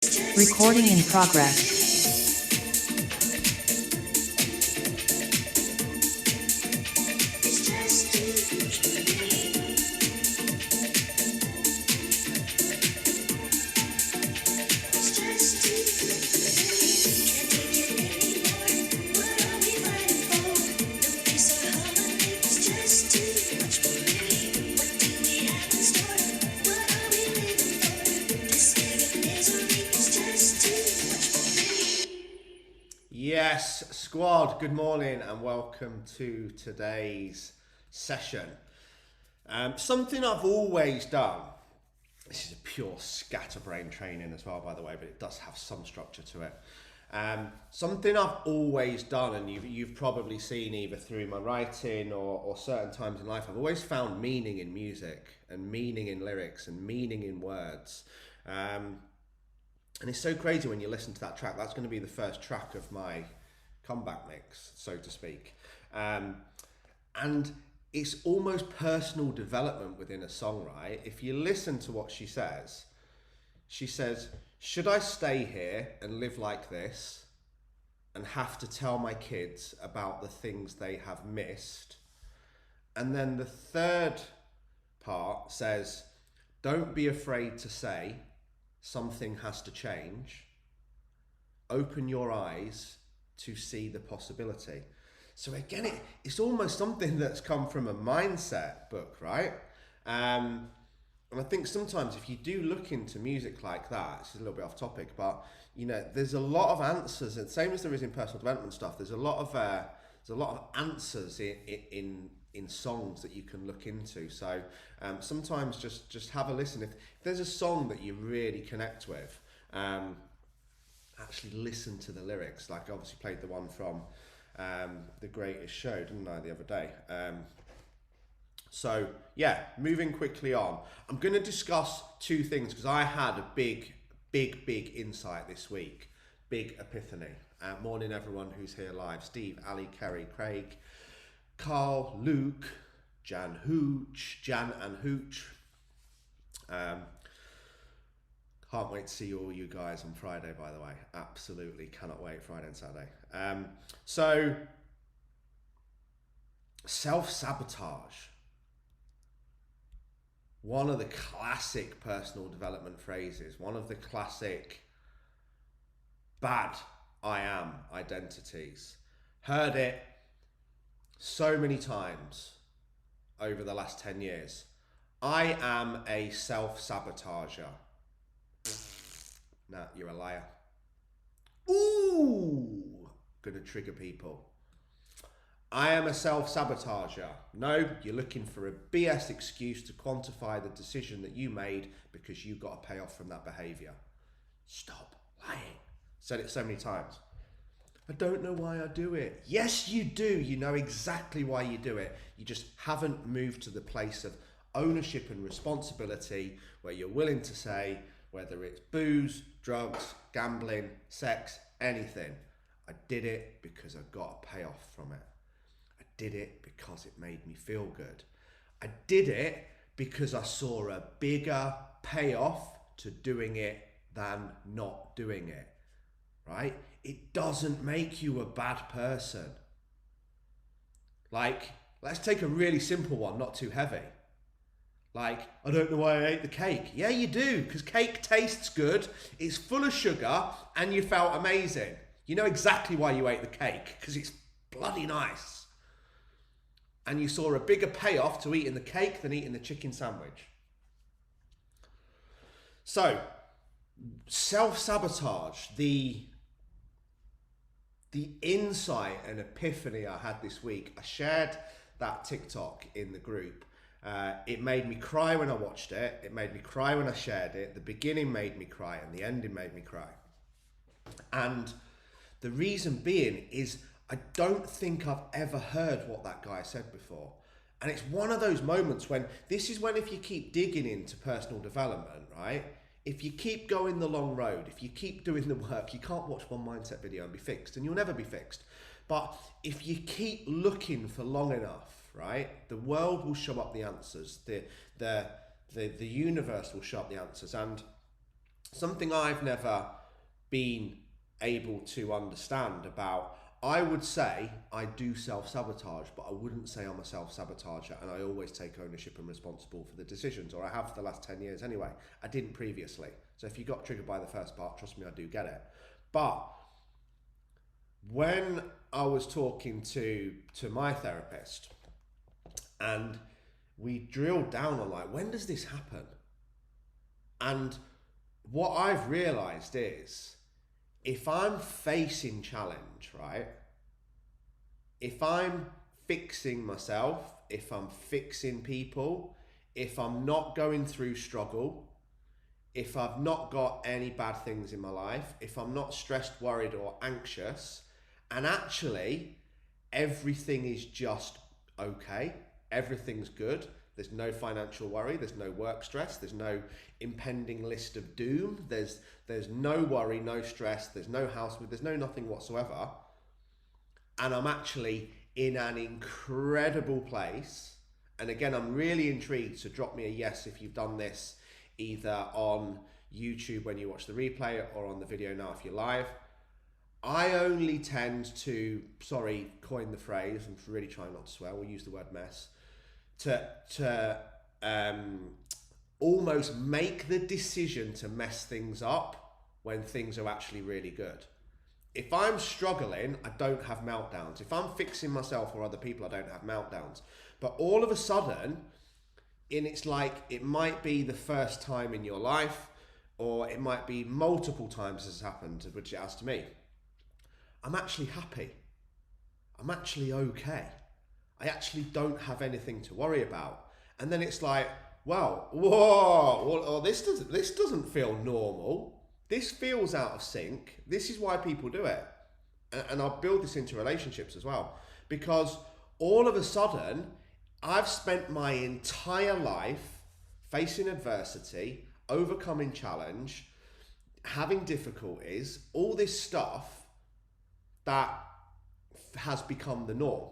Recording in progress. Yes, squad, good morning and welcome to today's session. Something I've always done, this is a pure scatterbrain training as well, by the way, but it does have some structure to it. Something I've always done, and you've probably seen either through my writing or certain times in life, I've always found meaning in music and meaning in lyrics and meaning in words. And it's so crazy when you listen to that track. That's going to be the first track of my comeback mix, so to speak. And it's almost personal development within a song, right? If you listen to what she says, should I stay here and live like this and have to tell my kids about the things they have missed? And then the third part says, don't be afraid to say, something has to change. Open your eyes to see the possibility. So again, it's almost something that's come from a mindset book, right? And I think sometimes if you do look into music like that, it's a little bit off topic, but there's a lot of answers, and same as there is in personal development stuff. There's a lot of answers in songs that you can look into. So sometimes just have a listen. If there's a song that you really connect with, actually listen to the lyrics. Like I obviously played the one from The Greatest Show, didn't I, the other day? So yeah, moving quickly on. I'm going to discuss two things because I had a big insight this week. Big epiphany. Morning everyone who's here live. Steve, Ali, Kerry, Craig, Carl, Luke, Jan and Hooch. Can't wait to see all you guys on Friday, by the way. Absolutely cannot wait, Friday and Saturday. So, self-sabotage. One of the classic personal development phrases, one of the classic bad I am identities. Heard it so many times over the last 10 years. I am a self-sabotager. Nah, you're a liar. Ooh, gonna trigger people. I am a self-sabotager. No, you're looking for a BS excuse to quantify the decision that you made because you got a payoff from that behavior. Stop lying. Said it so many times. I don't know why I do it. Yes, you do. You know exactly why you do it. You just haven't moved to the place of ownership and responsibility where you're willing to say, whether it's booze, drugs, gambling, sex, anything, I did it because I got a payoff from it. I did it because it made me feel good. I did it because I saw a bigger payoff to doing it than not doing it, right? It doesn't make you a bad person. Like, let's take a really simple one, not too heavy. Like, I don't know why I ate the cake. Yeah, you do, because cake tastes good, it's full of sugar, and you felt amazing. You know exactly why you ate the cake, because it's bloody nice. And you saw a bigger payoff to eating the cake than eating the chicken sandwich. So, self-sabotage, the insight and epiphany I had this week, I shared that TikTok in the group. It made me cry when I watched it. It made me cry when I shared it. The beginning made me cry and the ending made me cry. And the reason being is I don't think I've ever heard what that guy said before. And it's one of those moments when, this is when if you keep digging into personal development, right? If you keep going the long road, if you keep doing the work, you can't watch one mindset video and be fixed, and you'll never be fixed. But if you keep looking for long enough, right, the world will show up the answers. The universe will show up the answers. And something I've never been able to understand about. I would say I do self-sabotage, but I wouldn't say I'm a self-sabotager, and I always take ownership and responsible for the decisions, or I have for the last 10 years anyway. I didn't previously. So if you got triggered by the first part, trust me, I do get it. But when I was talking to my therapist, and we drilled down on like, when does this happen? And what I've realized is, if I'm facing challenge, right? If I'm fixing myself, if I'm fixing people, if I'm not going through struggle, if I've not got any bad things in my life, if I'm not stressed, worried, or anxious, and actually everything is just okay, everything's good, there's no financial worry, there's no work stress, there's no impending list of doom, there's no worry, no stress, there's no house, there's no nothing whatsoever, and I'm actually in an incredible place. And again, I'm really intrigued, so drop me a yes if you've done this, either on YouTube when you watch the replay or on the video now if you're live. I only tend to, sorry, coin the phrase, I'm really trying not to swear, we'll use the word mess, to almost make the decision to mess things up when things are actually really good. If I'm struggling, I don't have meltdowns. If I'm fixing myself or other people, I don't have meltdowns. But all of a sudden, it's like, it might be the first time in your life, or it might be multiple times this has happened, which it has to me. I'm actually happy. I'm actually okay. I actually don't have anything to worry about. And then it's like, well, whoa, well, this doesn't feel normal. This feels out of sync. This is why people do it. And I'll build this into relationships as well. Because all of a sudden, I've spent my entire life facing adversity, overcoming challenge, having difficulties, all this stuff that has become the norm.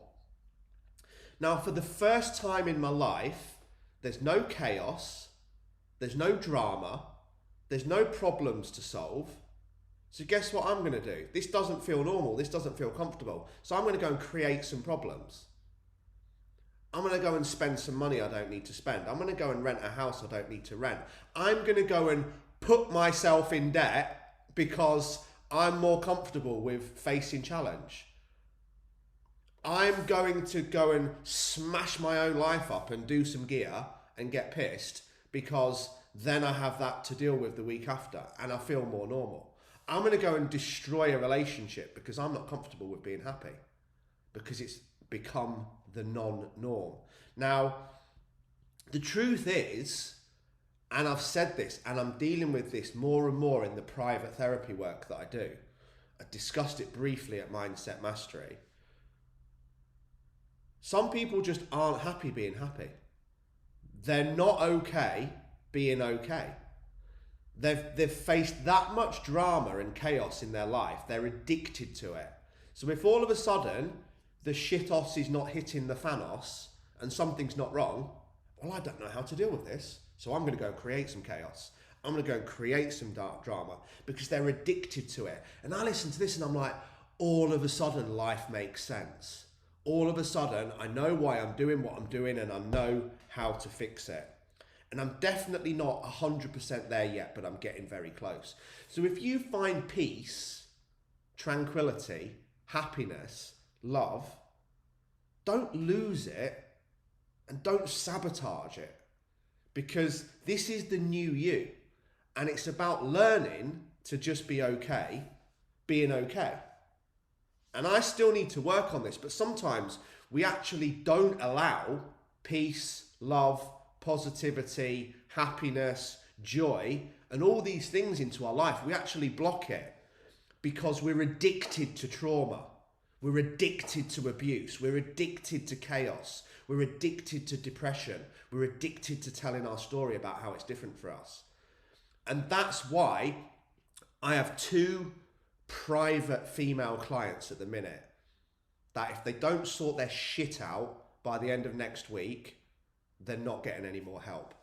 Now, for the first time in my life, there's no chaos, there's no drama, there's no problems to solve. So guess what I'm going to do? This doesn't feel normal. This doesn't feel comfortable. So I'm going to go and create some problems. I'm going to go and spend some money I don't need to spend. I'm going to go and rent a house I don't need to rent. I'm going to go and put myself in debt because I'm more comfortable with facing challenge. I'm going to go and smash my own life up and do some gear and get pissed because then I have that to deal with the week after and I feel more normal. I'm going to go and destroy a relationship because I'm not comfortable with being happy, because it's become the non-norm. Now, the truth is, and I've said this, and I'm dealing with this more and more in the private therapy work that I do. I discussed it briefly at Mindset Mastery. Some people just aren't happy being happy. They're not okay being okay. They've faced that much drama and chaos in their life. They're addicted to it. So if all of a sudden the shitos is not hitting the fanos and something's not wrong, well, I don't know how to deal with this. So I'm going to go and create some chaos. I'm going to go and create some dark drama because they're addicted to it. And I listen to this and I'm like, all of a sudden life makes sense. All of a sudden I know why I'm doing what I'm doing and I know how to fix it. And I'm definitely not 100% there yet, but I'm getting very close. So if you find peace, tranquility, happiness, love, don't lose it and don't sabotage it, because this is the new you. And it's about learning to just be okay, being okay. And I still need to work on this, but sometimes we actually don't allow peace, love, positivity, happiness, joy, and all these things into our life. We actually block it because we're addicted to trauma. We're addicted to abuse. We're addicted to chaos. We're addicted to depression. We're addicted to telling our story about how it's different for us. And that's why I have 2 private female clients at the minute that if they don't sort their shit out by the end of next week, they're not getting any more help.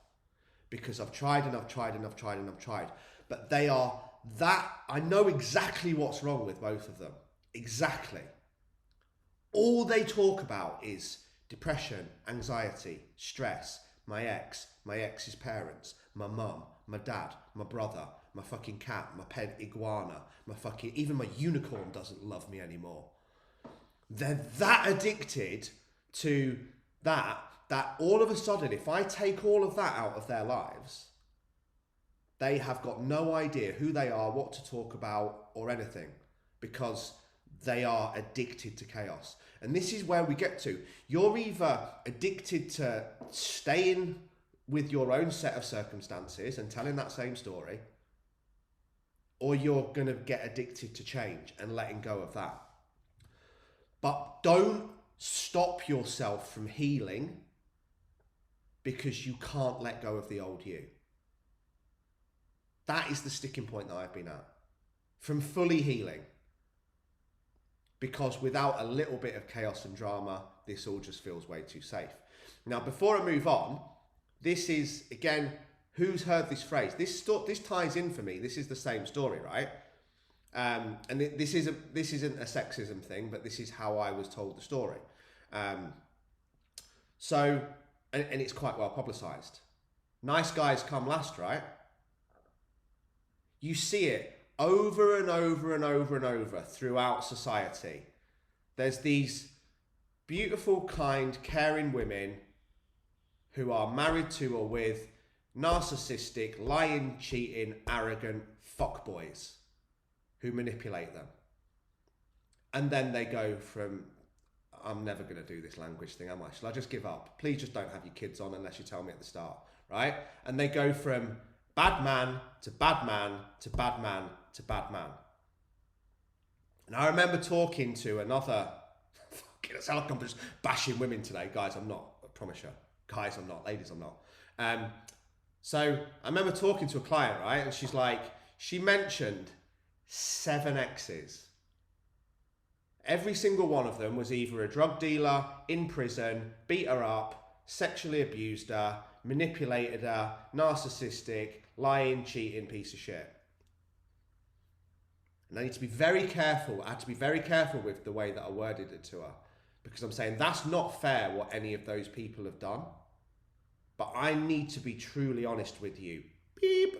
Because I've tried and I've tried and I've tried and I've tried. but they are that, I know exactly what's wrong with both of them. Exactly. All they talk about is depression, anxiety, stress, my ex's parents, my mum, my dad, my brother, my fucking cat, my pet iguana, even my unicorn doesn't love me anymore. They're that addicted to that all of a sudden, if I take all of that out of their lives, they have got no idea who they are, what to talk about, or anything, because they are addicted to chaos. And this is where we get to. You're either addicted to staying with your own set of circumstances and telling that same story, or you're going to get addicted to change and letting go of that. But don't stop yourself from healing because you can't let go of the old you. That is the sticking point that I've been at. From fully healing. Because without a little bit of chaos and drama, this all just feels way too safe. Now, before I move on, this is, again, who's heard this phrase? This ties in for me. This is the same story, right? And this isn't a sexism thing, but this is how I was told the story. And it's quite well publicised. Nice guys come last, right? You see it over and over and over and over throughout society. There's these beautiful, kind, caring women who are married to or with narcissistic, lying, cheating, arrogant fuckboys who manipulate them. And then they go from, I'm never going to do this language thing, am I? Shall I just give up? Please just don't have your kids on unless you tell me at the start, right? And they go from bad man to bad man to bad man to bad man. And I remember talking to another, it's like I'm just bashing women today. Guys, I'm not, I promise you. Guys, I'm not. Ladies, I'm not. So I remember talking to a client, right? And she's like, she mentioned 7 exes. Every single one of them was either a drug dealer, in prison, beat her up, sexually abused her, manipulated her, narcissistic, lying, cheating piece of shit. And I need to be very careful. I had to be very careful with the way that I worded it to her, because I'm saying that's not fair what any of those people have done. But I need to be truly honest with you. Beep.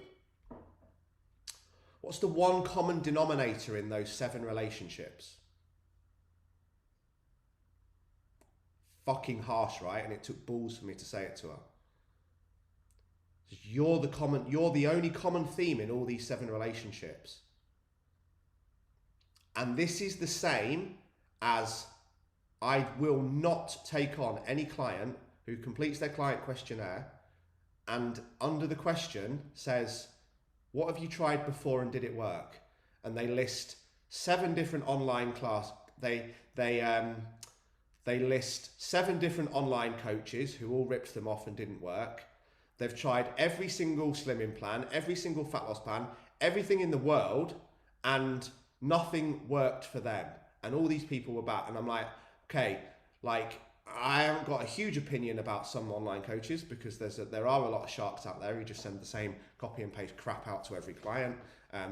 What's the one common denominator in those 7 relationships? Fucking harsh, right? And it took balls for me to say it to her. You're the only common theme in all these 7 relationships. And this is the same as I will not take on any client who completes their client questionnaire and under the question says, what have you tried before and did it work? And they list 7 different online class. They list 7 different online coaches who all ripped them off and didn't work. They've tried every single slimming plan, every single fat loss plan, everything in the world, and nothing worked for them. And all these people were bad. And I'm like, okay, like, I haven't got a huge opinion about some online coaches because there are a lot of sharks out there who just send the same copy and paste crap out to every client.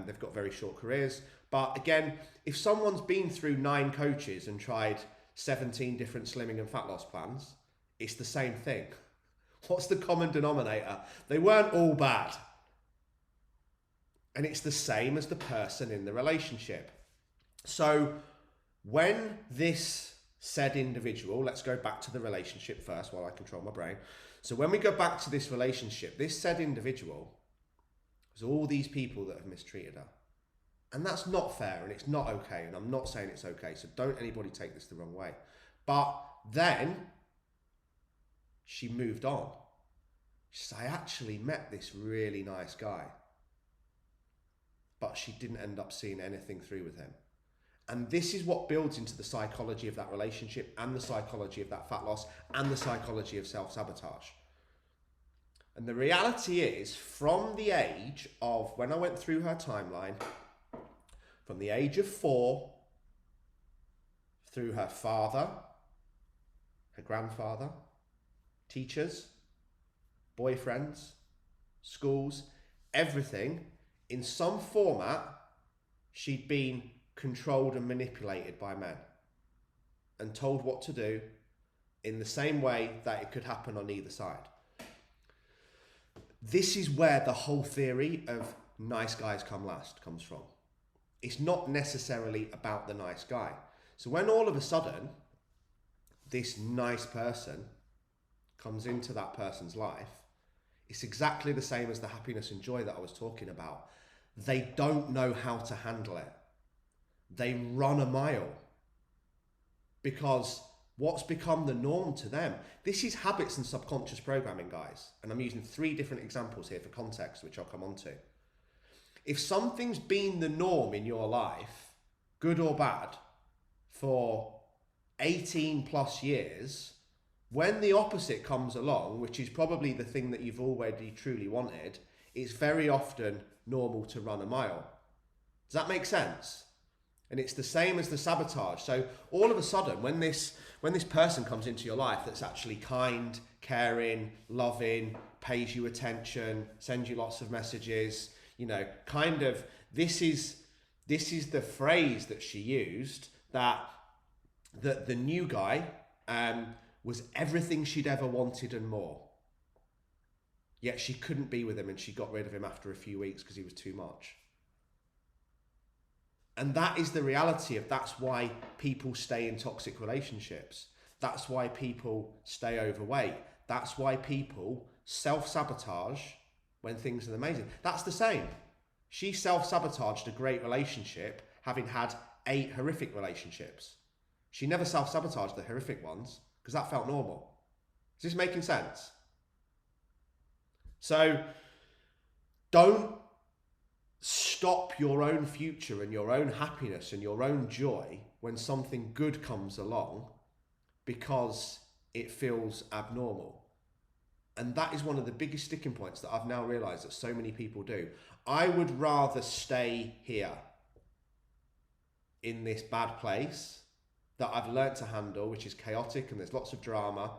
They've got very short careers. But again, if someone's been through 9 coaches and tried 17 different slimming and fat loss plans, it's the same thing. What's the common denominator? They weren't all bad. And it's the same as the person in the relationship. So when this said individual, let's go back to the relationship first while I control my brain. So when we go back to this relationship, this said individual was all these people that have mistreated her. And that's not fair and it's not okay. And I'm not saying it's okay. So don't anybody take this the wrong way. But then she moved on. She said, I actually met this really nice guy. But she didn't end up seeing anything through with him. And this is what builds into the psychology of that relationship and the psychology of that fat loss and the psychology of self-sabotage. And the reality is, from the age of, when I went through her timeline, from the age of 4, through her father, her grandfather, teachers, boyfriends, schools, everything, in some format, she'd been controlled and manipulated by men and told what to do in the same way that it could happen on either side. This is where the whole theory of nice guys come last comes from. It's not necessarily about the nice guy. So when all of a sudden this nice person comes into that person's life, it's exactly the same as the happiness and joy that I was talking about. They don't know how to handle it. They run a mile because what's become the norm to them. This is habits and subconscious programming, guys. And I'm using 3 different examples here for context, which I'll come on to. If something's been the norm in your life, good or bad, for 18 plus years, when the opposite comes along, which is probably the thing that you've already truly wanted, it's very often normal to run a mile. Does that make sense? And it's the same as the sabotage. So all of a sudden, when this person comes into your life that's actually kind, caring, loving, pays you attention, sends you lots of messages, you know, kind of, this is the phrase that she used, that the new guy was everything she'd ever wanted and more. Yet she couldn't be with him, and she got rid of him after a few weeks because he was too much. And that is the reality of, that's why people stay in toxic relationships. That's why people stay overweight. That's why people self-sabotage when things are amazing. That's the same. She self-sabotaged a great relationship, having had 8 horrific relationships. She never self-sabotaged the horrific ones because that felt normal. Is this making sense? So don't stop your own future and your own happiness and your own joy when something good comes along because it feels abnormal. And that is one of the biggest sticking points that I've now realized that so many people do. I would rather stay here in this bad place that I've learnt to handle, which is chaotic and there's lots of drama,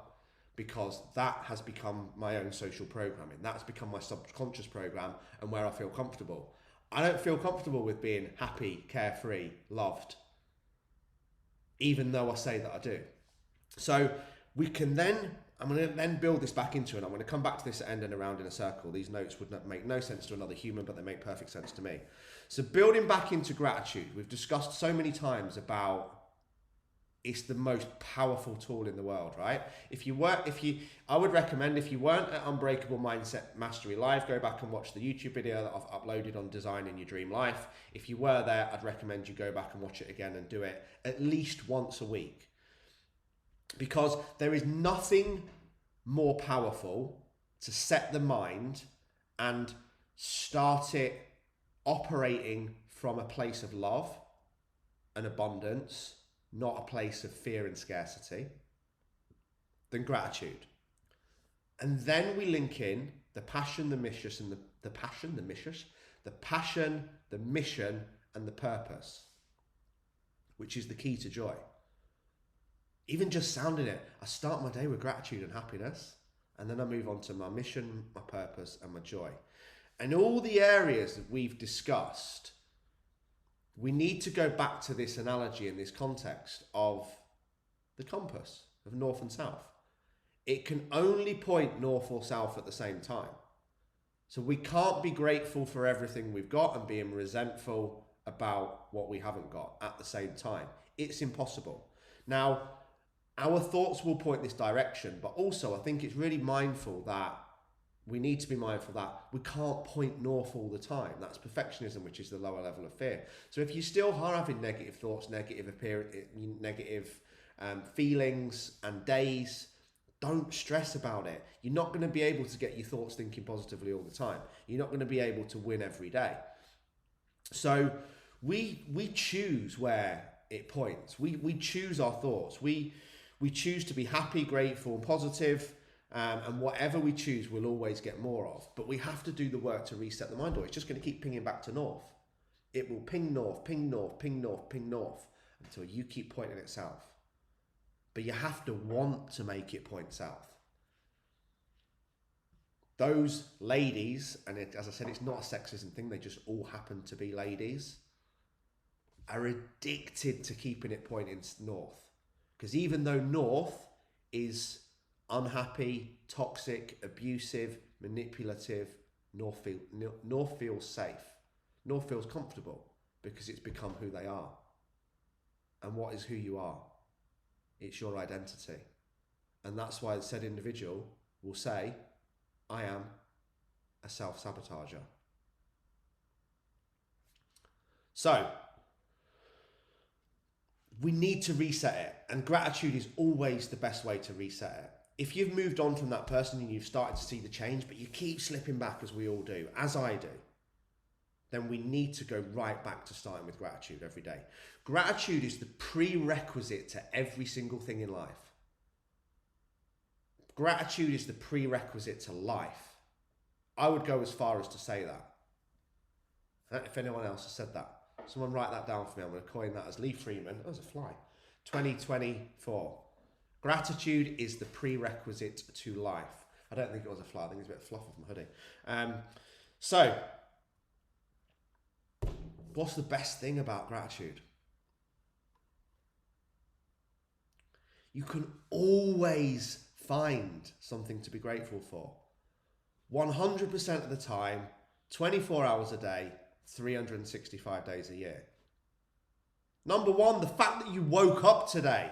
because that has become my own social programming. That's become my subconscious program and where I feel comfortable. I don't feel comfortable with being happy, carefree, loved, even though I say that I do. So we can then, I'm going to then build this back into it. I'm going to come back to this at end and around in a circle. These notes would not make no sense to another human, but they make perfect sense to me. So building back into gratitude, we've discussed so many times about it's the most powerful tool in the world, right? I would recommend, if you weren't at Unbreakable Mindset Mastery Live, go back and watch the YouTube video that I've uploaded on designing your dream life. If you were there, I'd recommend you go back and watch it again and do it at least once a week. Because there is nothing more powerful to set the mind and start it operating from a place of love and abundance, not a place of fear and scarcity, than gratitude. And then we link in the passion, the mission, and the passion, the mission, and the purpose, which is the key to joy. Even just sounding it, I start my day with gratitude and happiness, and then I move on to my mission, my purpose, and my joy. And all the areas that we've discussed, we need to go back to this analogy in this context of the compass of north and south. It can only point north or south at the same time. So we can't be grateful for everything we've got and being resentful about what we haven't got at the same time. It's impossible. Now, our thoughts will point this direction, but also I think it's really mindful that we need to be mindful that we can't point north all the time. That's perfectionism, which is the lower level of fear. So if you still are having negative thoughts, negative feelings and days, don't stress about it. You're not going to be able to get your thoughts thinking positively all the time. You're not going to be able to win every day. So we choose where it points. We choose our thoughts. We choose to be happy, grateful, and positive. And whatever we choose, we'll always get more of. But we have to do the work to reset the mind, or it's just going to keep pinging back to north. It will ping north, ping north, ping north, ping north, until you keep pointing it south. But you have to want to make it point south. those ladies, and as I said, it's not a sexism thing, they just all happen to be ladies, are addicted to keeping it pointing north. Because even though north is unhappy, toxic, abusive, manipulative, north feels safe. North feels comfortable because it's become who they are. And what is who you are? It's your identity. And that's why said individual will say, I am a self-sabotager. So, we need to reset it. And gratitude is always the best way to reset it. If you've moved on from that person and you've started to see the change, but you keep slipping back, as we all do, as I do, then we need to go right back to starting with gratitude every day. Gratitude is the prerequisite to every single thing in life. Gratitude is the prerequisite to life. I would go as far as to say that. If anyone else has said that, someone write that down for me. I'm going to coin that as Lee Freeman. Oh, there's a fly. 2024. Gratitude is the prerequisite to life. I don't think it was a fly. I think it's a bit of fluff off my hoodie. So, what's the best thing about gratitude? You can always find something to be grateful for. 100% of the time, 24 hours a day, 365 days a year. Number one, the fact that you woke up today,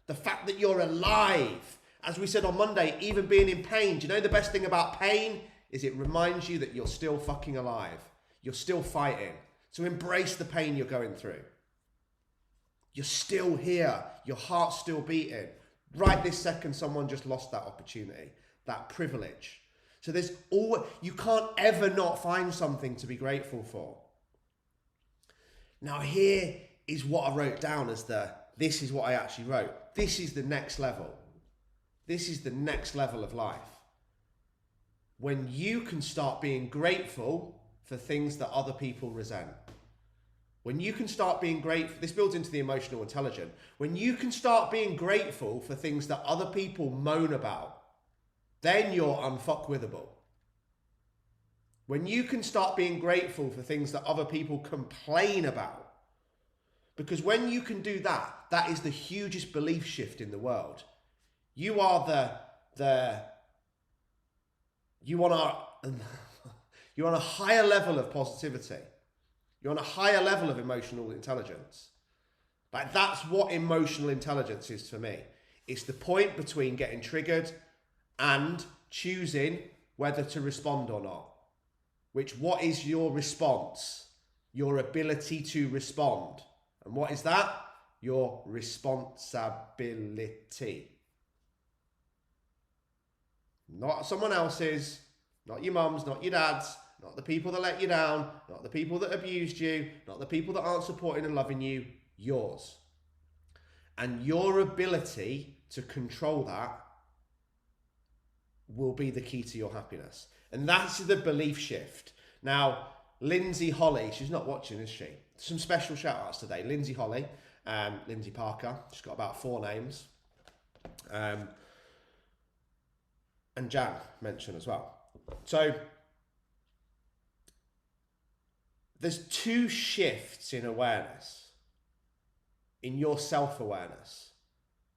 the fact that you're alive. As we said on Monday, even being in pain. Do you know the best thing about pain is it reminds you that you're still fucking alive. You're still fighting. So embrace the pain you're going through. You're still here. Your heart's still beating. Right this second, someone just lost that opportunity, that privilege. So you can't ever not find something to be grateful for. Now here is what I wrote down as this is what I actually wrote. This is the next level. This is the next level of life. When you can start being grateful for things that other people resent. When you can start being grateful, this builds into the emotional intelligent. When you can start being grateful for things that other people moan about, then you're unfuckwithable. When you can start being grateful for things that other people complain about, because when you can do that, that is the hugest belief shift in the world. You are you're on a higher level of positivity. You're on a higher level of emotional intelligence. Like that's what emotional intelligence is for me. It's the point between getting triggered and choosing whether to respond or not. What is your response? Your ability to respond. And what is that? Your responsibility. Not someone else's, not your mum's, not your dad's, not the people that let you down, not the people that abused you, not the people that aren't supporting and loving you, yours. And your ability to control that will be the key to your happiness. And that's the belief shift. Now, Lindsay Holly, she's not watching, is she? Some special shout outs today. Lindsay Holly, Lindsay Parker, she's got about 4 names. And Jan mentioned as well. So, there's 2 shifts in awareness, in your self-awareness.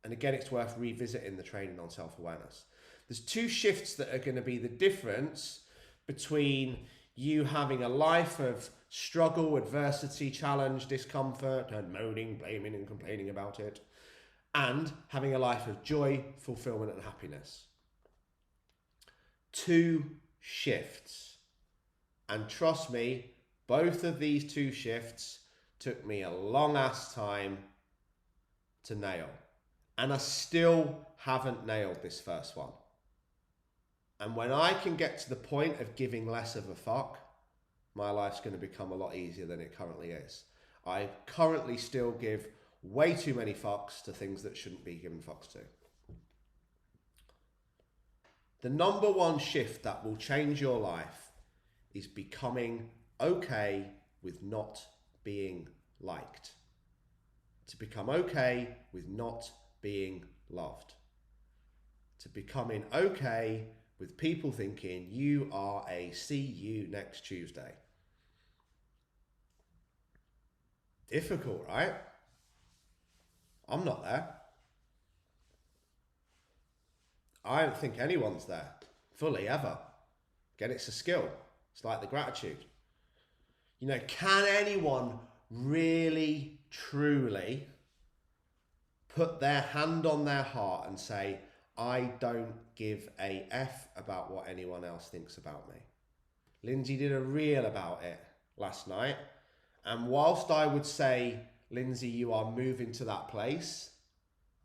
And again, it's worth revisiting the training on self-awareness. There's 2 shifts that are going to be the difference between you having a life of struggle, adversity, challenge, discomfort, and moaning, blaming, and complaining about it, and having a life of joy, fulfillment, and happiness. 2 shifts. And trust me, both of these 2 shifts took me a long ass time to nail. And I still haven't nailed this first one. And when I can get to the point of giving less of a fuck, my life's going to become a lot easier than it currently is. I currently still give way too many fucks to things that shouldn't be given fucks to. The number one shift that will change your life is becoming okay with not being liked. To become okay with not being loved. To becoming okay with people thinking you are a see you next Tuesday. Difficult, right? I'm not there. I don't think anyone's there fully ever. Again, it's a skill. It's like the gratitude. You know, can anyone really, truly put their hand on their heart and say, I don't give a F about what anyone else thinks about me? Lindsay did a reel about it last night. And whilst I would say, Lindsay, you are moving to that place,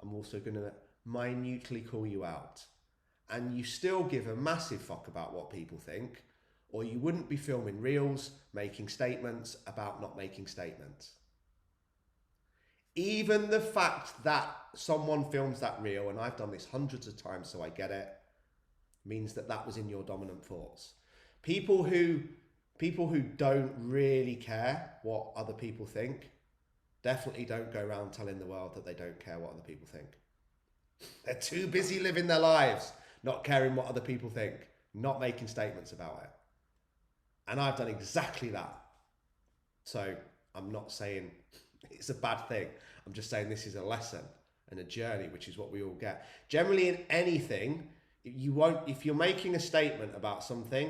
I'm also going to minutely call you out. And you still give a massive fuck about what people think, or you wouldn't be filming reels, making statements about not making statements. Even the fact that someone films that reel, and I've done this hundreds of times so I get it, means that that was in your dominant thoughts. People who don't really care what other people think definitely don't go around telling the world that they don't care what other people think. They're too busy living their lives, not caring what other people think, not making statements about it. And I've done exactly that. So I'm not saying it's a bad thing. I'm just saying this is a lesson and a journey, which is what we all get. Generally in anything, if you're making a statement about something,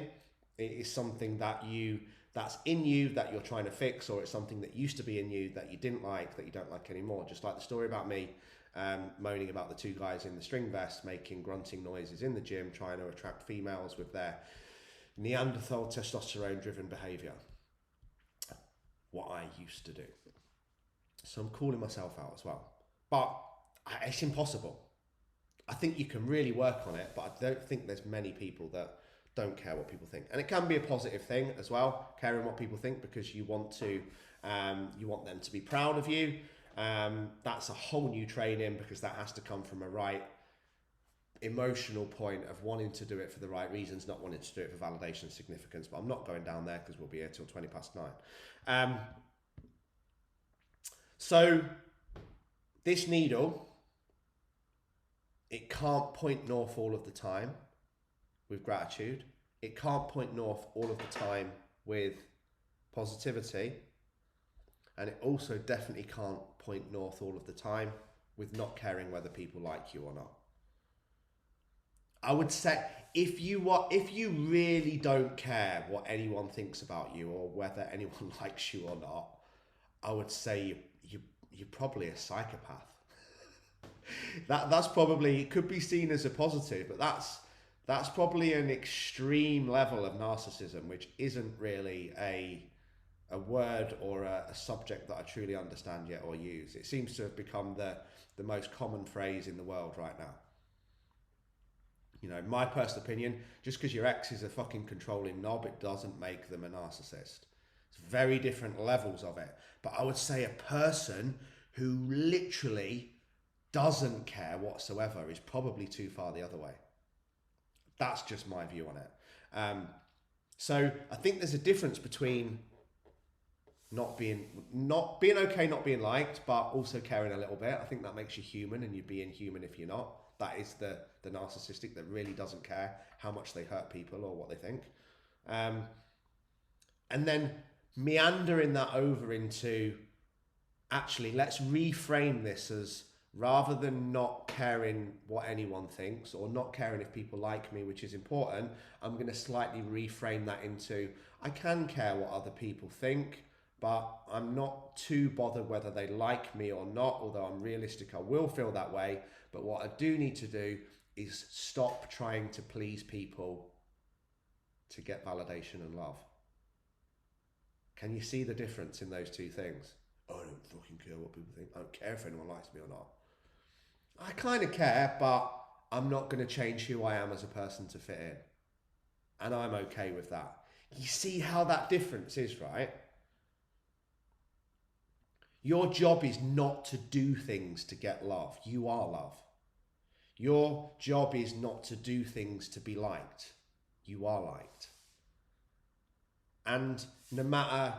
it is something that's in you that you're trying to fix, or it's something that used to be in you that you didn't like, that you don't like anymore. Just like the story about me moaning about the two guys in the string vest making grunting noises in the gym, trying to attract females with their Neanderthal testosterone driven behavior. What I used to do. So I'm calling myself out as well. But it's impossible. I think you can really work on it, but I don't think there's many people that don't care what people think. And it can be a positive thing as well, caring what people think, because you want them to be proud of you. That's a whole new training, because that has to come from a right emotional point of wanting to do it for the right reasons, not wanting to do it for validation and significance. But I'm not going down there because we'll be here till 9:20. So this needle, it can't point north all of the time with gratitude. It can't point north all of the time with positivity. And it also definitely can't point north all of the time with not caring whether people like you or not. I would say if you really don't care what anyone thinks about you or whether anyone likes you or not, I would say you're probably a psychopath. That's probably, it could be seen as a positive, but that's probably an extreme level of narcissism, which isn't really a word or a subject that I truly understand yet or use. It seems to have become the most common phrase in the world right now. You know, my personal opinion, just because your ex is a fucking controlling knob, it doesn't make them a narcissist. It's very different levels of it. But I would say a person who literally doesn't care whatsoever is probably too far the other way. That's just my view on it. So I think there's a difference between not being okay, not being liked, but also caring a little bit. I think that makes you human, and you're being human if you're not. That is the narcissistic that really doesn't care how much they hurt people or what they think. And then meandering that over into, actually, let's reframe this as, rather than not caring what anyone thinks or not caring if people like me, which is important, I'm going to slightly reframe that into, I can care what other people think, but I'm not too bothered whether they like me or not, although I'm realistic, I will feel that way. But what I do need to do is stop trying to please people to get validation and love. Can you see the difference in those two things? I don't fucking care what people think. I don't care if anyone likes me or not. I kind of care, but I'm not going to change who I am as a person to fit in. And I'm okay with that. You see how that difference is, right? Your job is not to do things to get love. You are love. Your job is not to do things to be liked. You are liked. And no matter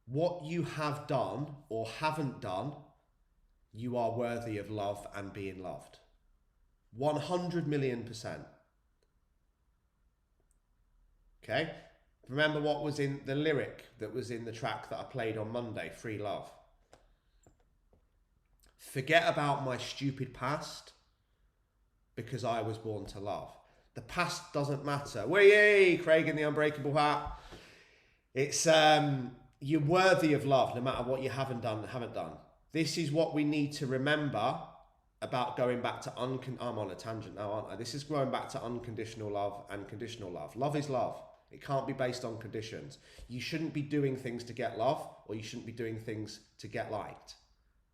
what you have done or haven't done, you are worthy of love and being loved. 100 million%. Okay? Remember what was in the lyric that was in the track that I played on Monday, Free Love. Forget about my stupid past because I was born to love. The past doesn't matter. Whee, Craig in the Unbreakable Hat. It's you're worthy of love no matter what you haven't done. This is what we need to remember about going back to I'm on a tangent now, aren't I? This is going back to unconditional love and conditional love. Love is love. It can't be based on conditions. You shouldn't be doing things to get love, or you shouldn't be doing things to get liked.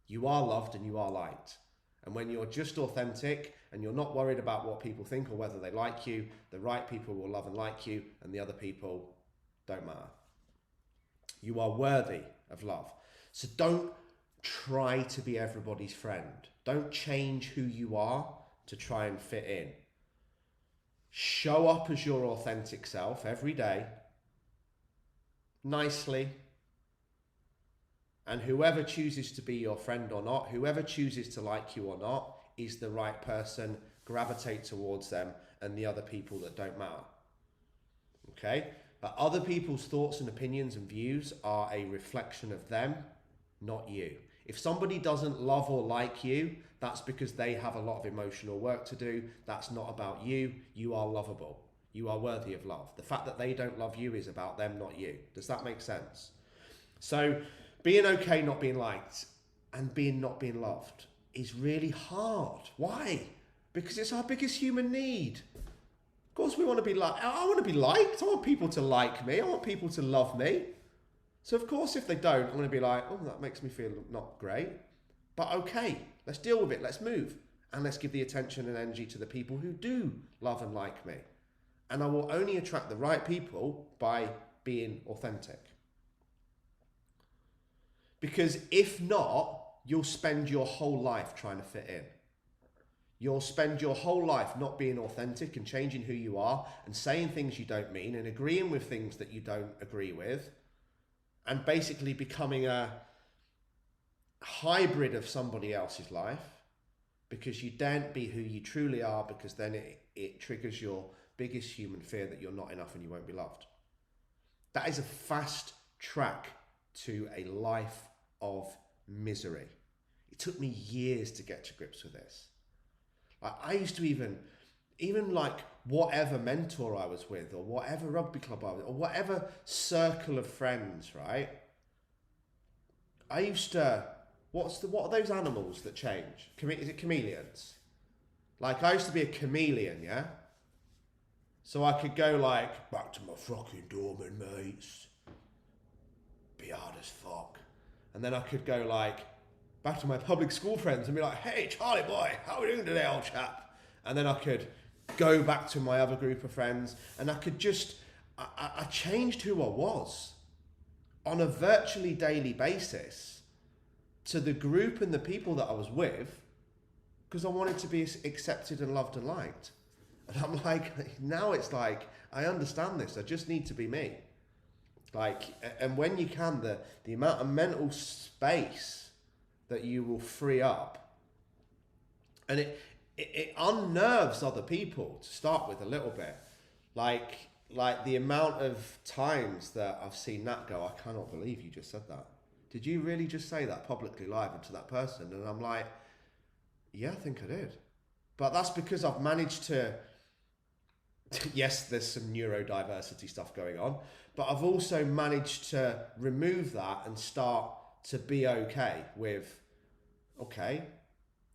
You are loved and you are liked. And when you're just authentic and you're not worried about what people think or whether they like you, the right people will love and like you, and the other people don't matter. You are worthy of love. So don't try to be everybody's friend. Don't change who you are to try and fit in. Show up as your authentic self every day, nicely. And whoever chooses to be your friend or not, whoever chooses to like you or not, is the right person. Gravitate towards them and the other people that don't matter. Okay? But other people's thoughts and opinions and views are a reflection of them, not you. If somebody doesn't love or like you, that's because they have a lot of emotional work to do. That's not about you. You are lovable. You are worthy of love. The fact that they don't love you is about them, not you. Does that make sense? So being okay not being liked and not being loved is really hard. Why? Because it's our biggest human need. Of course we want to be liked. I want to be liked. I want people to like me. I want people to love me. So of course if they don't, I'm going to be like, oh, that makes me feel not great. But okay, let's deal with it. Let's move. And let's give the attention and energy to the people who do love and like me. And I will only attract the right people by being authentic. Because if not, you'll spend your whole life trying to fit in. You'll spend your whole life not being authentic and changing who you are and saying things you don't mean and agreeing with things that you don't agree with and basically becoming a hybrid of somebody else's life because you daren't be who you truly are, because then it triggers your biggest human fear that you're not enough and you won't be loved. That is a fast track to a life of misery. It took me years to get to grips with this. I used to even like whatever mentor I was with or whatever rugby club I was or whatever circle of friends, right? I used to, what are those animals that change? Is it chameleons? Like I used to be a chameleon, yeah? So I could go like, back to my fucking dormant mates. Be hard as fuck. And then I could go like, back to my public school friends and be like, hey, Charlie boy, how are we doing today, old chap? And then I could go back to my other group of friends and I could just, I changed who I was on a virtually daily basis to the group and the people that I was with because I wanted to be accepted and loved and liked. And I'm like, now it's like, I understand this. I just need to be me. Like, and when you can, the amount of mental space that you will free up, and it unnerves other people to start with a little bit. Like the amount of times that I've seen Nat go, I cannot believe you just said that. Did you really just say that publicly live and to that person? And I'm like, yeah, I think I did. But that's because I've managed to, yes, there's some neurodiversity stuff going on, but I've also managed to remove that and start to be okay with, okay,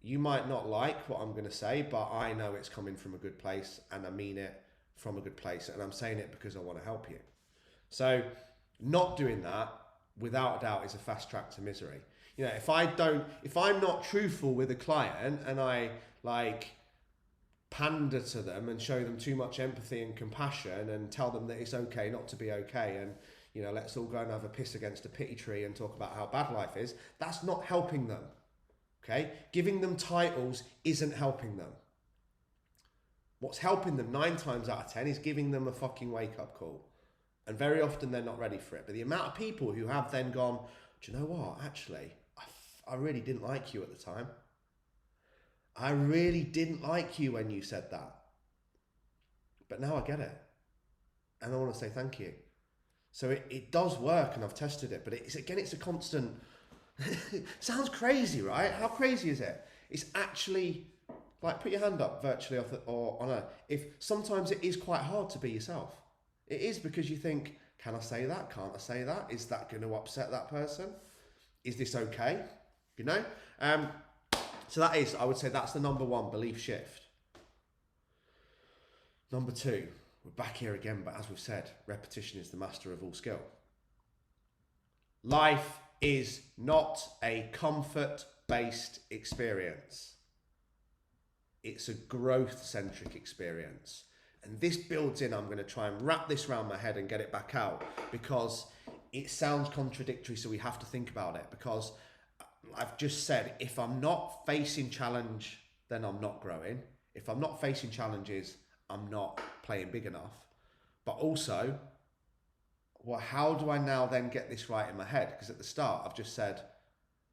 you might not like what I'm going to say, but I know it's coming from a good place and I mean it from a good place. And I'm saying it because I want to help you. So not doing that, without a doubt, is a fast track to misery. You know, if I'm not truthful with a client and I like pander to them and show them too much empathy and compassion and tell them that it's okay not to be okay and, you know, let's all go and have a piss against a pity tree and talk about how bad life is, that's not helping them. Okay? Giving them titles isn't helping them. What's helping them 9 times out of 10 is giving them a fucking wake-up call. And very often they're not ready for it. But the amount of people who have then gone, do you know what? Actually, I really didn't like you at the time. I really didn't like you when you said that. But now I get it. and I want to say thank you. So it does work, and I've tested it, but it's a constant. Sounds crazy, right? How crazy is it? It's actually like, put your hand up virtually or on earth. If sometimes it is quite hard to be yourself. It is, because you think, can I say that? Can't I say that? Is that going to upset that person? Is this okay? You know? So that is, I would say that's the number one belief shift. Number two, we're back here again, but as we've said, repetition is the master of all skill. Life is not a comfort-based experience. It's a growth-centric experience. And this builds in, I'm going to try and wrap this around my head and get it back out, because it sounds contradictory, so we have to think about it. Because I've just said, if I'm not facing challenge, then I'm not growing. If I'm not facing challenges, I'm not playing big enough. But also, well, how do I now then get this right in my head? Because at the start, I've just said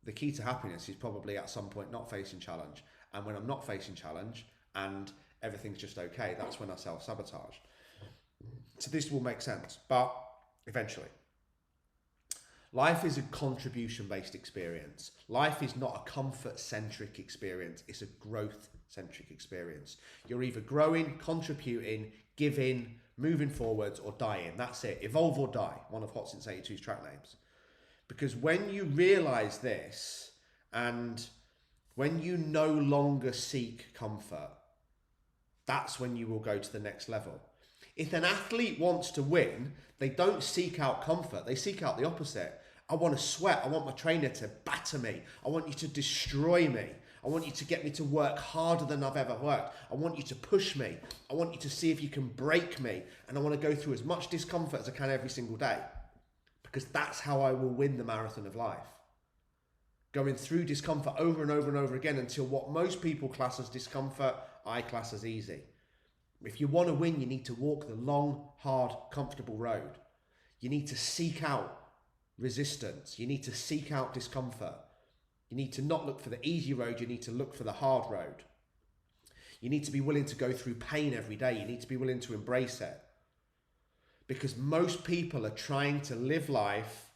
the key to happiness is probably at some point not facing challenge. And when I'm not facing challenge and everything's just okay, that's when I self-sabotage. So this will make sense, but eventually. Life is a contribution-based experience. Life is not a comfort-centric experience. It's a growth-centric experience. You're either growing, contributing, giving, moving forwards, or dying. That's it. Evolve or die. One of Hot Since 82's track names. Because when you realise this, and when you no longer seek comfort, that's when you will go to the next level. If an athlete wants to win, they don't seek out comfort. They seek out the opposite. I want to sweat. I want my trainer to batter me. I want you to destroy me. I want you to get me to work harder than I've ever worked. I want you to push me. I want you to see if you can break me. And I want to go through as much discomfort as I can every single day. Because that's how I will win the marathon of life. Going through discomfort over and over and over again until what most people class as discomfort, I class as easy. If you want to win, you need to walk the long, hard, comfortable road. You need to seek out resistance. You need to seek out discomfort. You need to not look for the easy road. You need to look for the hard road. You need to be willing to go through pain every day. You need to be willing to embrace it. Because most people are trying to live life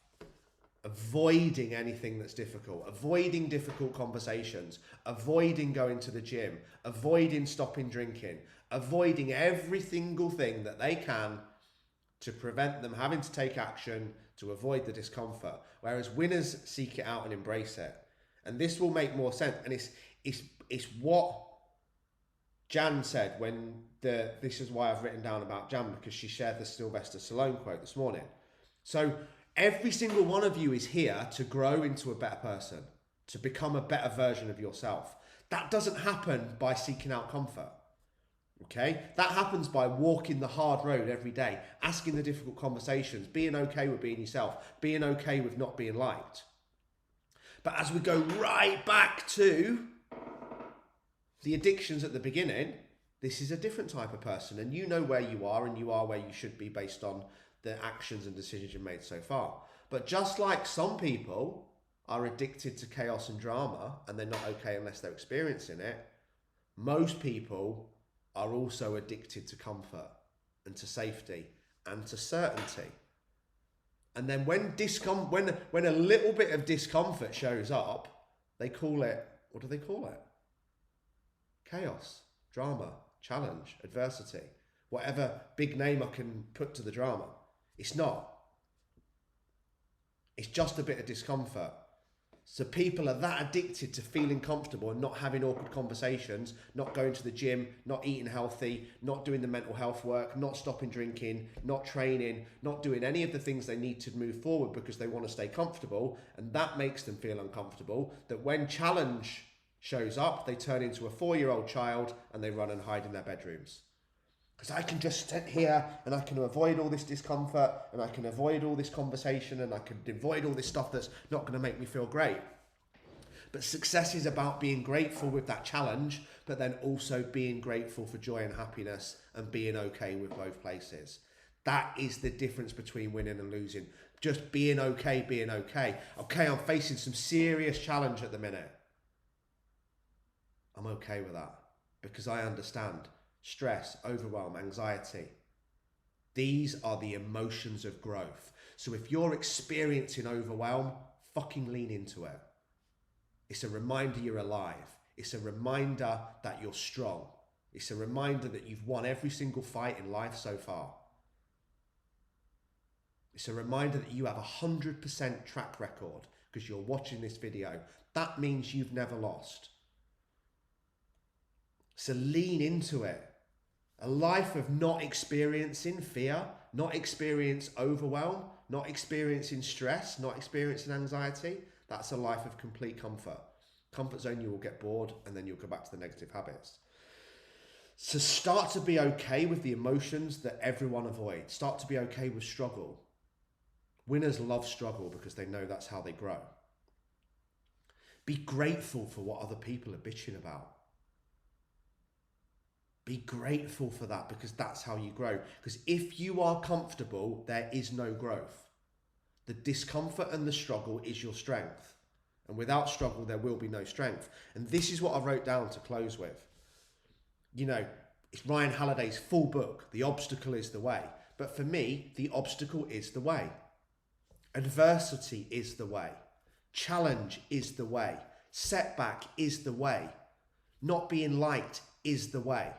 avoiding anything that's difficult, avoiding difficult conversations, avoiding going to the gym, avoiding stopping drinking, avoiding every single thing that they can to prevent them having to take action to avoid the discomfort. Whereas winners seek it out and embrace it. And this will make more sense. And it's what Jan said when this is why I've written down about Jan, because she shared the Sylvester Stallone quote this morning. So every single one of you is here to grow into a better person, to become a better version of yourself. That doesn't happen by seeking out comfort. Okay? That happens by walking the hard road every day, asking the difficult conversations, being okay with being yourself, being okay with not being liked. But as we go right back to the addictions at the beginning, this is a different type of person, and you know where you are, and you are where you should be based on the actions and decisions you've made so far. But just like some people are addicted to chaos and drama, and they're not okay unless they're experiencing it, most people are also addicted to comfort and to safety and to certainty. And then when a little bit of discomfort shows up, they call it, what do they call it? Chaos, drama, challenge, adversity, whatever big name I can put to the drama. It's not. It's just a bit of discomfort. So people are that addicted to feeling comfortable and not having awkward conversations, not going to the gym, not eating healthy, not doing the mental health work, not stopping drinking, not training, not doing any of the things they need to move forward because they want to stay comfortable, and that makes them feel uncomfortable, that when challenge shows up, they turn into a 4-year-old child and they run and hide in their bedrooms. Because I can just sit here and I can avoid all this discomfort and I can avoid all this conversation and I can avoid all this stuff that's not going to make me feel great. But success is about being grateful with that challenge, but then also being grateful for joy and happiness and being okay with both places. That is the difference between winning and losing. Just being okay, being okay. Okay, I'm facing some serious challenge at the minute. I'm okay with that because I understand stress, overwhelm, anxiety. These are the emotions of growth. So if you're experiencing overwhelm, fucking lean into it. It's a reminder you're alive. It's a reminder that you're strong. It's a reminder that you've won every single fight in life so far. It's a reminder that you have 100% track record because you're watching this video. That means you've never lost. So lean into it. A life of not experiencing fear, not experiencing overwhelm, not experiencing stress, not experiencing anxiety, that's a life of complete comfort. Comfort zone, you will get bored and then you'll go back to the negative habits. So start to be okay with the emotions that everyone avoids. Start to be okay with struggle. Winners love struggle because they know that's how they grow. Be grateful for what other people are bitching about. Be grateful for that because that's how you grow. Because if you are comfortable, there is no growth. The discomfort and the struggle is your strength. And without struggle, there will be no strength. And this is what I wrote down to close with. You know, it's Ryan Halliday's full book, The Obstacle is the Way. But for me, the obstacle is the way. Adversity is the way. Challenge is the way. Setback is the way. Not being liked is the way.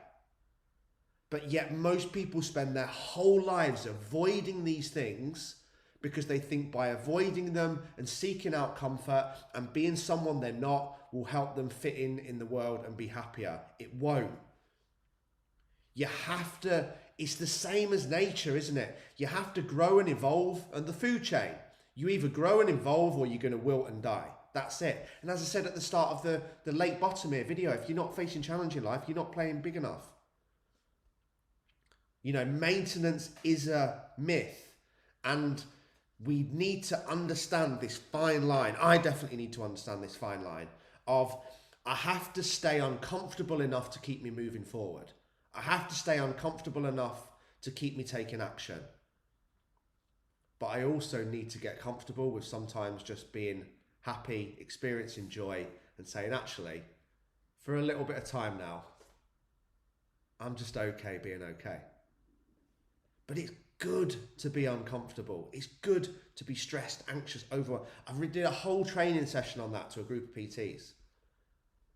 But yet most people spend their whole lives avoiding these things because they think by avoiding them and seeking out comfort and being someone they're not will help them fit in the world and be happier. It won't. You have to, it's the same as nature, isn't it? You have to grow and evolve, and the food chain. You either grow and evolve or you're going to wilt and die. That's it. And as I said at the start of the late bottom here video, if you're not facing challenge in life, you're not playing big enough. You know, maintenance is a myth, and we need to understand this fine line. I definitely need to understand this fine line of I have to stay uncomfortable enough to keep me moving forward. I have to stay uncomfortable enough to keep me taking action. But I also need to get comfortable with sometimes just being happy, experiencing joy, and saying, actually, for a little bit of time now, I'm just okay being okay. But it's good to be uncomfortable. It's good to be stressed, anxious, overwhelmed. I did a whole training session on that to a group of PTs.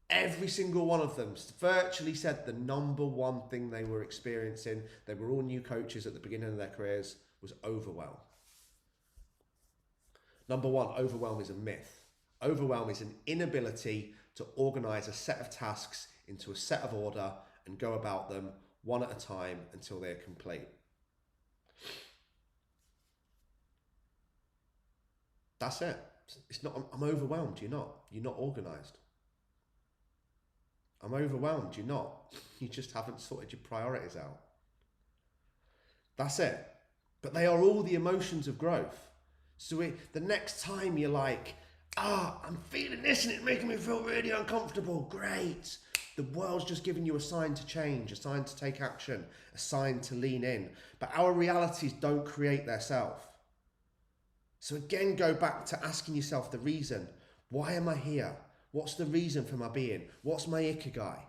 Every single one of them virtually said the number one thing they were experiencing, they were all new coaches at the beginning of their careers, was overwhelm. Number one, overwhelm is a myth. Overwhelm is an inability to organize a set of tasks into a set of order and go about them one at a time until they're complete. That's it. It's not, I'm overwhelmed. You're not. You're not organized. I'm overwhelmed. You're not. You just haven't sorted your priorities out. That's it. But they are all the emotions of growth. So the next time you're like, I'm feeling this and it's making me feel really uncomfortable. Great. The world's just giving you a sign to change, a sign to take action, a sign to lean in. But our realities don't create their self. So again, go back to asking yourself the reason. Why am I here? What's the reason for my being? What's my ikigai?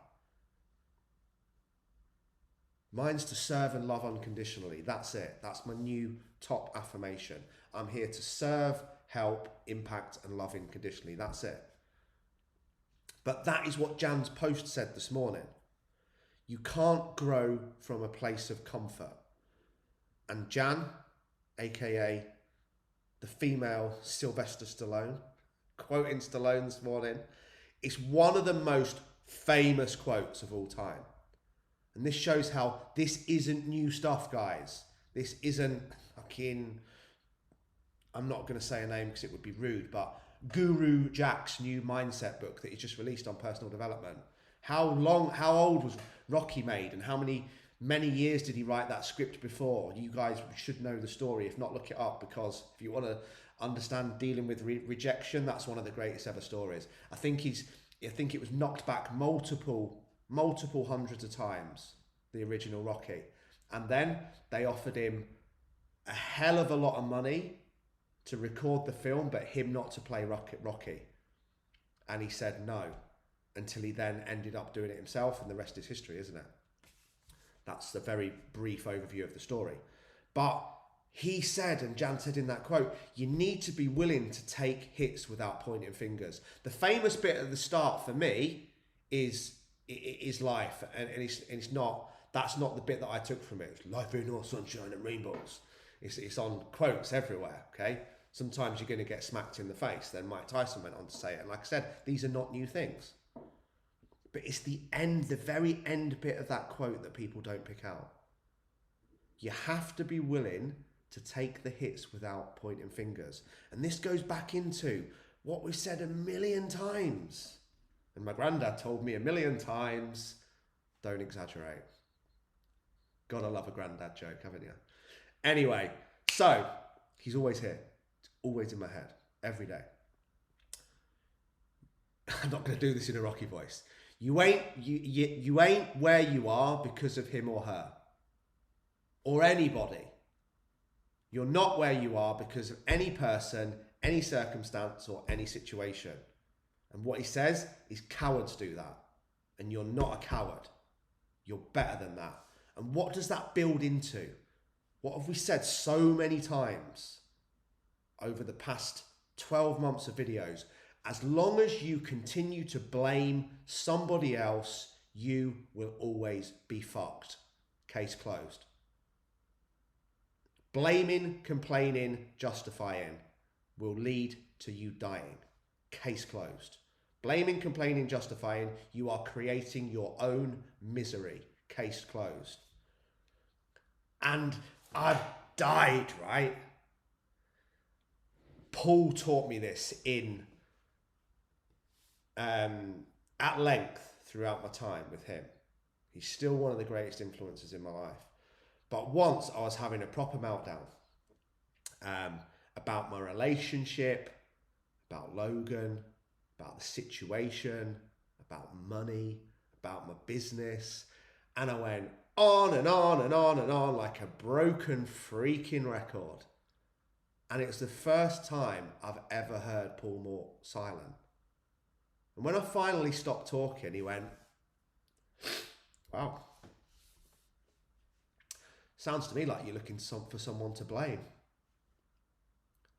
Mine's to serve and love unconditionally. That's it. That's my new top affirmation. I'm here to serve, help, impact, and love unconditionally. That's it. But that is what Jan's post said this morning. You can't grow from a place of comfort. And Jan, aka the female Sylvester Stallone, quoting Stallone this morning, it's one of the most famous quotes of all time. And this shows how this isn't new stuff, guys. This isn't fucking, I'm not going to say a name because it would be rude, but Guru Jack's new mindset book that he just released on personal development. How old was Rocky made, and how many years did he write that script before? You guys should know the story. If not, look it up, because if you want to understand dealing with rejection, that's one of the greatest ever stories. I think it was knocked back multiple hundreds of times, the original Rocky. And then they offered him a hell of a lot of money to record the film, but him not to play Rocky. And he said no, until he then ended up doing it himself, and the rest is history, isn't it? That's a very brief overview of the story. But he said, and Jan said in that quote, you need to be willing to take hits without pointing fingers. The famous bit at the start for me is life, and it's not. That's not the bit that I took from it. It's life ain't all sunshine and rainbows. It's on quotes everywhere. Okay, sometimes you're going to get smacked in the face. Then Mike Tyson went on to say it, and like I said, these are not new things. But it's the end, the very end bit of that quote that people don't pick out. You have to be willing to take the hits without pointing fingers. And this goes back into what we've said a million times. And my granddad told me a million times, don't exaggerate. Gotta love a granddad joke, haven't you? Anyway, so he's always here. It's always in my head, every day. I'm not going to do this in a rocky voice. You ain't where you are because of him or her. Or anybody. You're not where you are because of any person, any circumstance, or any situation. And what he says is cowards do that. And you're not a coward. You're better than that. And what does that build into? What have we said so many times over the past 12 months of videos? As long as you continue to blame somebody else, you will always be fucked. Case closed. Blaming, complaining, justifying will lead to you dying. Case closed. Blaming, complaining, justifying, you are creating your own misery. Case closed. And I've died, right? Paul taught me this at length throughout my time with him. He's still one of the greatest influences in my life. But once I was having a proper meltdown about my relationship, about Logan, about the situation, about money, about my business. And I went on and on and on and on like a broken freaking record. And it was the first time I've ever heard Paul more silent. And when I finally stopped talking, he went, wow. Sounds to me like you're looking for someone to blame.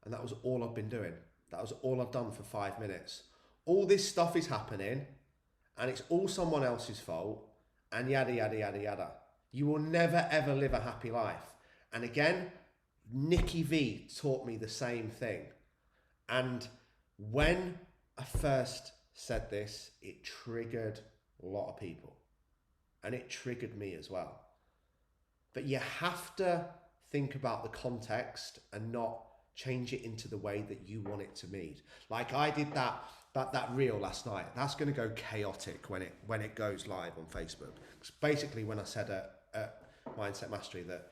And that was all I've been doing. That was all I've done for 5 minutes. All this stuff is happening and it's all someone else's fault and yada, yada, yada, yada. You will never, ever live a happy life. And again, Nikki V taught me the same thing. And when I first said this, it triggered a lot of people. And it triggered me as well. But you have to think about the context and not change it into the way that you want it to mean. Like I did that reel last night. That's going to go chaotic when it goes live on Facebook. It's basically when I said at Mindset Mastery that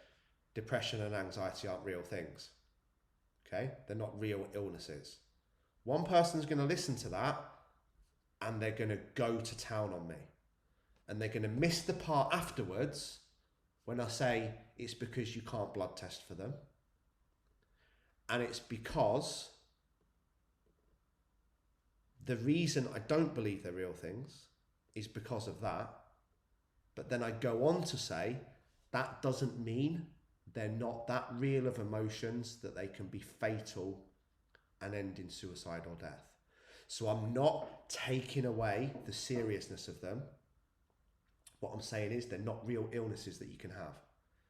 depression and anxiety aren't real things. Okay? They're not real illnesses. One person's going to listen to that and they're going to go to town on me. And they're going to miss the part afterwards when I say it's because you can't blood test for them. And it's because the reason I don't believe they're real things is because of that. But then I go on to say that doesn't mean they're not that real of emotions that they can be fatal and end in suicide or death. So I'm not taking away the seriousness of them. What I'm saying is they're not real illnesses that you can have.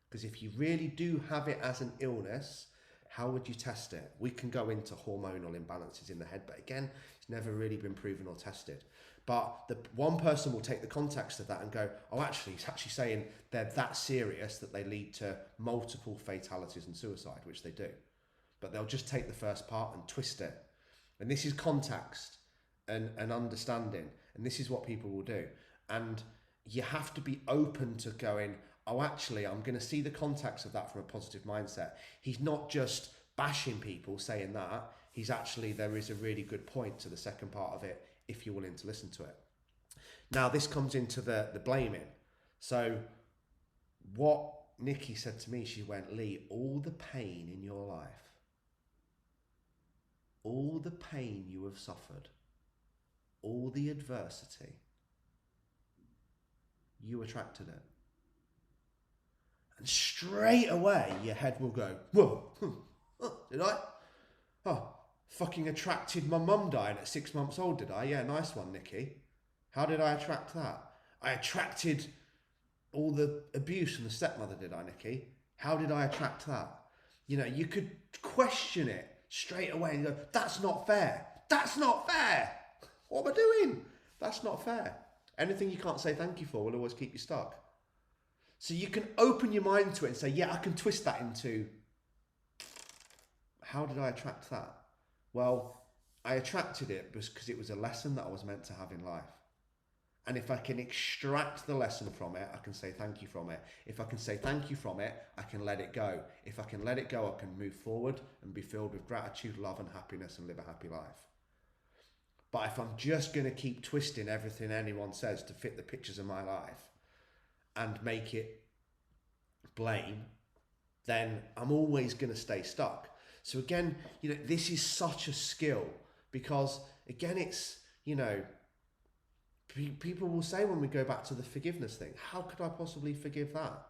Because if you really do have it as an illness, how would you test it? We can go into hormonal imbalances in the head, but again, it's never really been proven or tested. But the one person will take the context of that and go, oh, actually, he's actually saying they're that serious that they lead to multiple fatalities and suicide, which they do. But they'll just take the first part and twist it. And this is context and understanding. And this is what people will do. And you have to be open to going, oh, actually, I'm going to see the context of that from a positive mindset. He's not just bashing people saying that. He's actually, there is a really good point to the second part of it if you're willing to listen to it. Now, this comes into the blaming. So what Nikki said to me, she went, Lee, all the pain in your life, all the pain you have suffered, all the adversity, you attracted it. And straight away, your head will go, whoa, did I? Oh, fucking attracted my mum dying at 6 months old, did I? Yeah, nice one, Nikki. How did I attract that? I attracted all the abuse from the stepmother, did I, Nikki? How did I attract that? You know, you could question it straight away and go, that's not fair. That's not fair. What am I doing? That's not fair. Anything you can't say thank you for will always keep you stuck. So you can open your mind to it and say, yeah, I can twist that into, how did I attract that? Well, I attracted it because it was a lesson that I was meant to have in life. And if I can extract the lesson from it, I can say thank you from it. If I can say thank you from it, I can let it go. If I can let it go, I can move forward and be filled with gratitude, love and happiness and live a happy life. But if I'm just going to keep twisting everything anyone says to fit the pictures of my life and make it blame, then I'm always going to stay stuck. So again, you know, this is such a skill because again, it's, you know, people will say when we go back to the forgiveness thing, how could I possibly forgive that?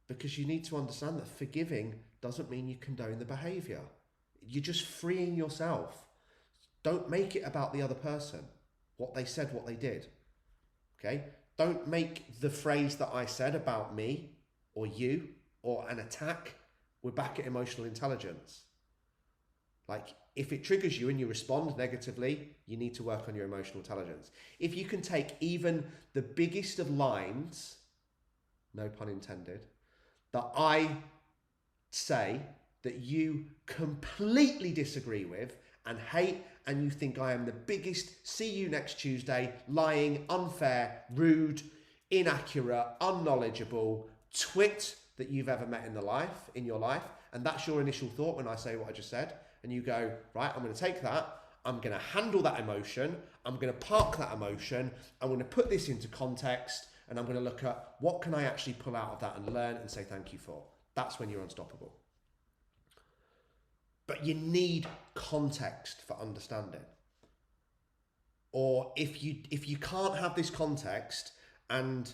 Because you need to understand that forgiving doesn't mean you condone the behavior. You're just freeing yourself. Don't make it about the other person, what they said, what they did. Okay? Don't make the phrase that I said about me or you or an attack. We're back at emotional intelligence. Like, if it triggers you and you respond negatively, you need to work on your emotional intelligence. If you can take even the biggest of lines, no pun intended, that I say that you completely disagree with and hate, and you think I am the biggest, see you next Tuesday, lying, unfair, rude, inaccurate, unknowledgeable twit that you've ever met in your life, and that's your initial thought when I say what I just said, and you go, right, I'm going to take that, I'm going to handle that emotion, I'm going to park that emotion, I'm going to put this into context, and I'm going to look at what can I actually pull out of that and learn and say thank you for. That's when you're unstoppable. But you need context for understanding. Or if you can't have this context and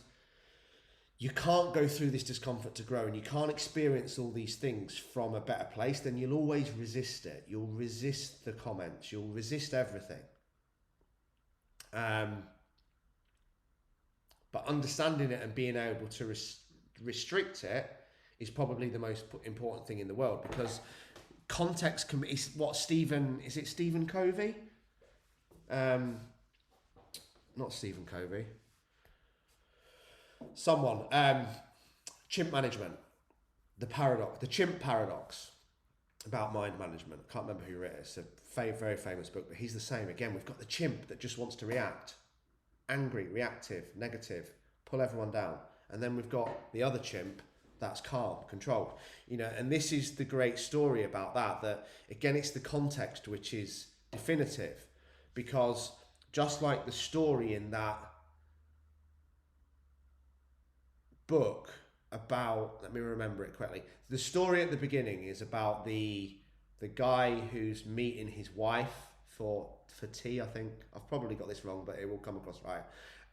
you can't go through this discomfort to grow and you can't experience all these things from a better place, then you'll always resist it. You'll resist the comments. You'll resist everything. But understanding it and being able to restrict it is probably the most important thing in the world, because context can be what Stephen Covey? Not Stephen Covey. Someone, chimp management, the chimp paradox about mind management. I can't remember who wrote it. It's a very famous book, but he's the same. Again, we've got the chimp that just wants to react, angry, reactive, negative, pull everyone down. And then we've got the other chimp that's calm, controlled. You know, and this is the great story about that again, it's the context which is definitive, because just like the story in that book about, let me remember it correctly, the story at the beginning is about the guy who's meeting his wife for tea. I think I've probably got this wrong, but it will come across right,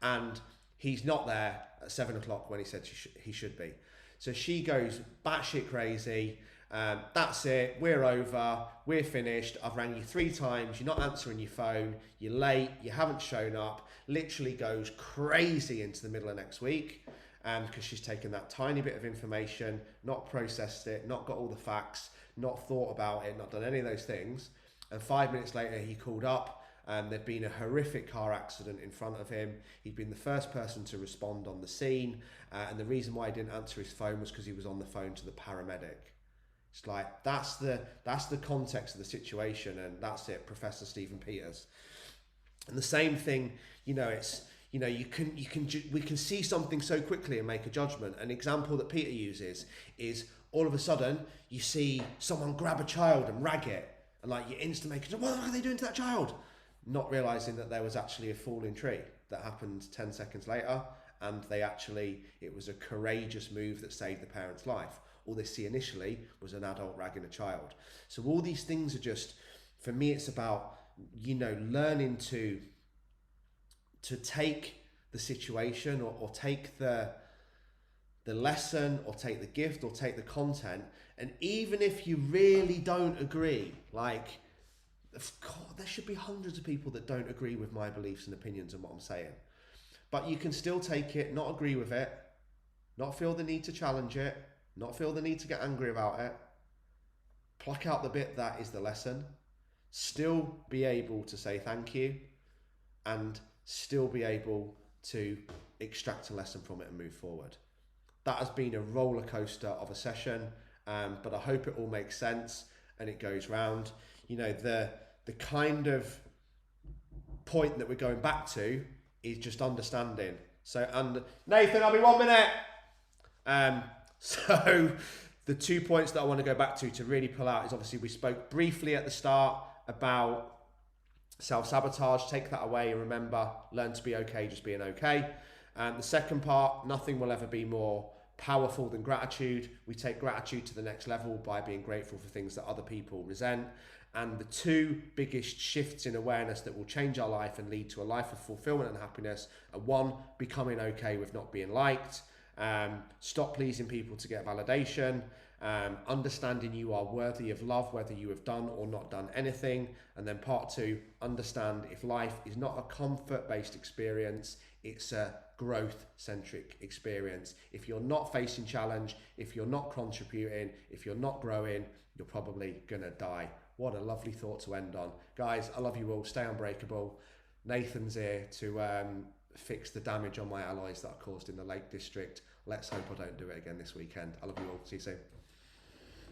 and he's not there at 7 o'clock when he said he should be. So she goes batshit crazy. That's it, we're over, we're finished, I've rang you 3 times, you're not answering your phone, you're late, you haven't shown up, literally goes crazy into the middle of next week, because she's taken that tiny bit of information, not processed it, not got all the facts, not thought about it, not done any of those things. And 5 minutes later he called up, there'd been a horrific car accident in front of him. He'd been the first person to respond on the scene, and the reason why he didn't answer his phone was because he was on the phone to the paramedic. It's like, that's the context of the situation, and that's it, Professor Stephen Peters. And the same thing, you know, it's, you know, we can see something so quickly and make a judgment. An example that Peter uses is, all of a sudden you see someone grab a child and rag it, and like you instantly make, what are they doing to that child? Not realizing that there was actually a falling tree that happened 10 seconds later, and it was a courageous move that saved the parent's life. All they see initially was an adult ragging a child. So all these things are just, for me, it's about, you know, learning to take the situation or take the the lesson or take the gift or take the content, and even if you really don't agree, like, God, there should be hundreds of people that don't agree with my beliefs and opinions and what I'm saying, but you can still take it, not agree with it, not feel the need to challenge it, not feel the need to get angry about it, pluck out the bit that is the lesson, still be able to say thank you, and still be able to extract a lesson from it and move forward. That has been a roller coaster of a session, but I hope it all makes sense and it goes round. You know, the kind of point that we're going back to is just understanding. So, and Nathan, I'll be 1 minute. So the 2 points that I want to go back to really pull out is, obviously we spoke briefly at the start about self-sabotage. Take that away and remember, learn to be okay just being okay. And the second part, nothing will ever be more powerful than gratitude. We take gratitude to the next level by being grateful for things that other people resent. And the two biggest shifts in awareness that will change our life and lead to a life of fulfillment and happiness are: one, becoming okay with not being liked, stop pleasing people to get validation, understanding you are worthy of love whether you have done or not done anything. And then part two, understand if life is not a comfort-based experience, it's a growth-centric experience. If you're not facing challenge, if you're not contributing, if you're not growing, you're probably gonna die. What a lovely thought to end on. Guys, I love you all. Stay unbreakable. Nathan's here to fix the damage on my alloys that I caused in the Lake District. Let's hope I don't do it again this weekend. I love you all. See you soon.